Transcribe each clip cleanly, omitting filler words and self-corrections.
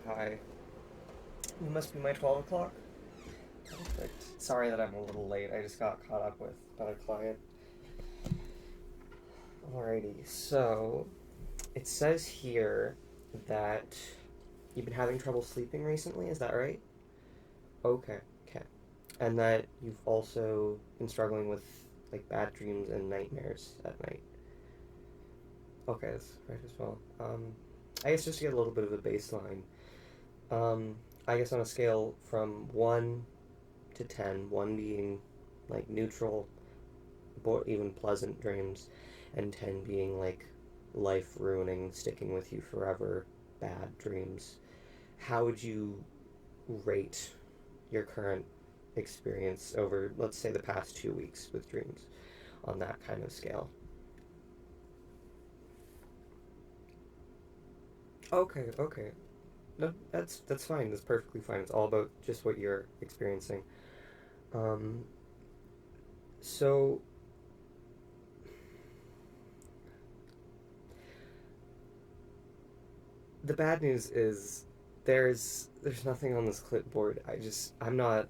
Hi. You must be my 12 o'clock? Perfect. Sorry that I'm a little late. I just got caught up with another client. Alrighty, so it says here that you've been having trouble sleeping recently, is that right? Okay, okay. And that you've also been struggling with like bad dreams and nightmares at night. Okay, that's right as well. I guess just to get a little bit of a baseline, I guess on a scale from 1 to 10, 1 being like neutral, even pleasant dreams, and 10 being like life ruining, sticking with you forever, bad dreams, how would you rate your current experience over, let's say, the past 2 weeks with dreams on that kind of scale? Okay, okay. No, that's fine. That's perfectly fine. It's all about just what you're experiencing. Um, so the bad news is there's nothing on this clipboard. I'm not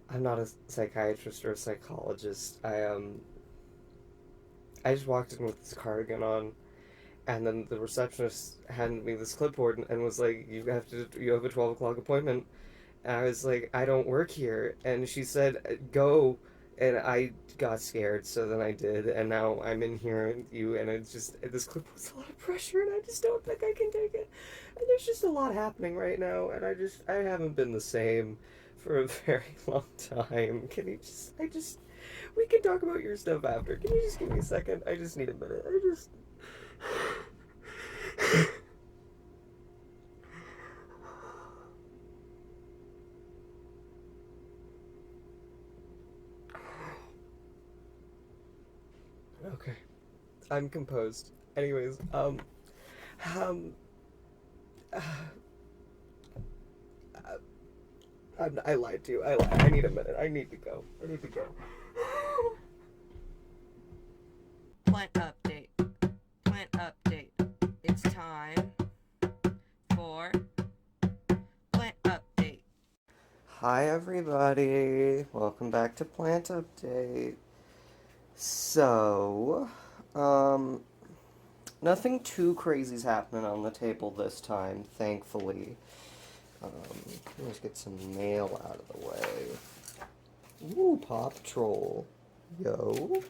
a psychiatrist or a psychologist. I just walked in with this cardigan on, and then the receptionist handed me this clipboard and was like, you have a 12 o'clock appointment." And I was like, "I don't work here," and she said, "Go." And I got scared, so then I did, and now I'm in here with you, and it's just this clip was a lot of pressure, and I just don't think I can take it. And there's just a lot happening right now, and I haven't been the same for a very long time. Can you just I just we can talk about your stuff after. Can you just give me a second? I just need a minute. I just Okay. I'm composed. Anyways, um, uh, I lied to you. I lied. I need a minute. I need to go. I need to go. Plant update. Plant update. It's time for plant update. Hi, everybody. Welcome back to Plant Update. So, um, nothing too crazy's happening on the table this time, thankfully. Let's get some mail out of the way. Ooh, Paw Patrol. Yo.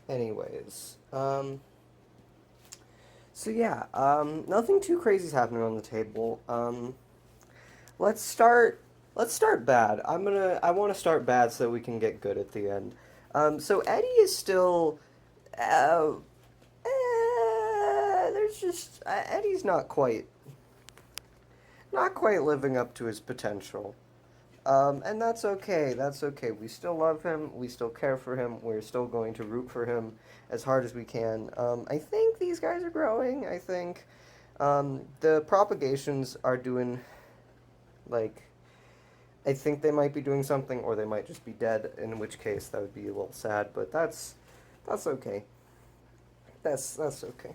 Anyways, so yeah, nothing too crazy's happening on the table. Let's start. Let's start bad. I want to start bad so we can get good at the end. So Eddie is still. Uh, there's just Eddie's not quite living up to his potential. And that's okay. That's okay. We still love him. We still care for him. We're still going to root for him as hard as we can. I think these guys are growing. I think the propagations are doing like. I think they might be doing something, or they might just be dead. In which case, that would be a little sad. But that's okay. That's okay.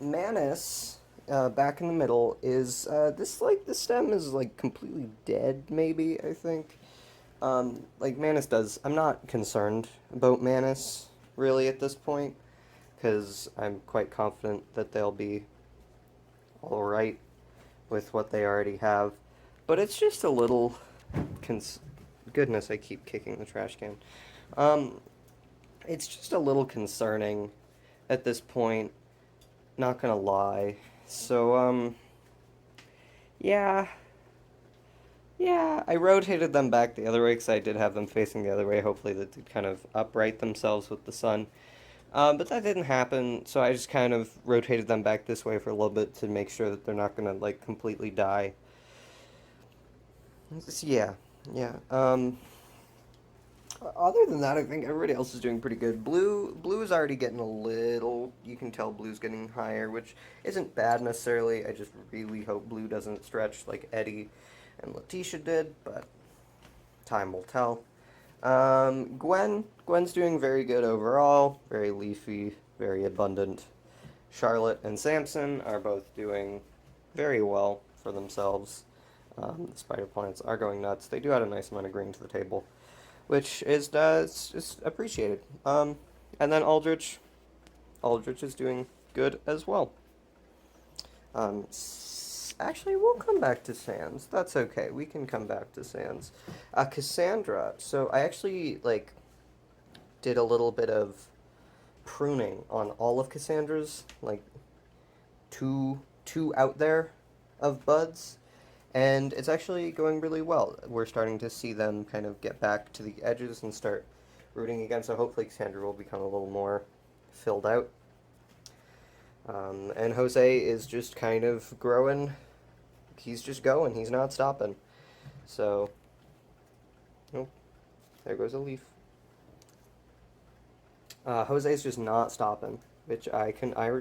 Manus, back in the middle, is this like the stem is like completely dead? Maybe I think. Like Manus does. I'm not concerned about Manus really at this point because I'm quite confident that they'll be all right with what they already have. But it's just a little. Cons- Goodness, I keep kicking the trash can. Um, it's just a little concerning at this point. Not gonna lie. So yeah, yeah. I rotated them back the other way because I did have them facing the other way. Hopefully, that to kind of upright themselves with the sun. But that didn't happen, so I just kind of rotated them back this way for a little bit to make sure that they're not gonna like completely die. Yeah, yeah. Other than that, I think everybody else is doing pretty good. Blue is already getting a little. You can tell Blue's getting higher, which isn't bad necessarily. I just really hope Blue doesn't stretch like Eddie and Letitia did, but time will tell. Gwen's doing very good overall. Very leafy. very abundant. Charlotte and Samson are both doing very well for themselves. The spider plants are going nuts. They do add a nice amount of green to the table, which is just appreciated. And then Aldrich is doing good as well. Actually, we'll come back to Sans. That's okay. We can come back to Sans. Cassandra. So I actually did a little bit of pruning on all of Cassandra's two out there of buds, and it's actually going really well. We're starting to see them kind of get back to the edges and start rooting again. So hopefully Cassandra will become a little more filled out. And Jose is just kind of growing. He's just going. He's not stopping. So, oh, there goes a leaf. Jose's just not stopping, which I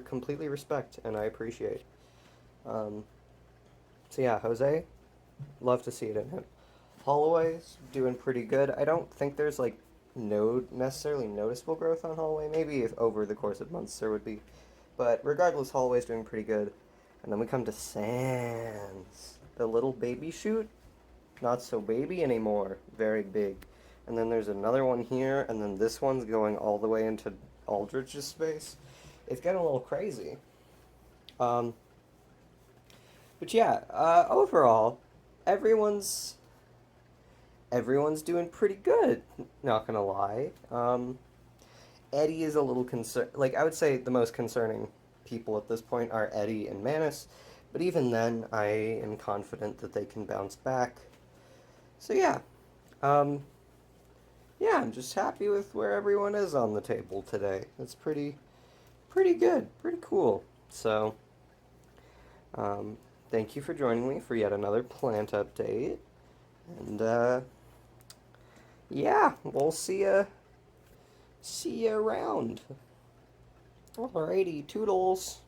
completely respect and I appreciate. So yeah, Jose, love to see it in him. Holloway's doing pretty good. I don't think there's no necessarily noticeable growth on Holloway. Maybe if over the course of months there would be. But regardless, Holloway's doing pretty good. And then we come to Sans. The little baby shoot, not so baby anymore. Very big. And then there's another one here, and then this one's going all the way into Aldrich's space. It's getting a little crazy. But yeah, overall, everyone's doing pretty good. Not gonna lie. Eddie is a little concerned. I would say the most concerning people at this point are Eddie and Manus, but even then, I am confident that they can bounce back. So yeah, yeah, I'm just happy with where everyone is on the table today. It's pretty good, pretty cool. So, thank you for joining me for yet another plant update, and yeah, we'll see ya around. Alrighty, toodles.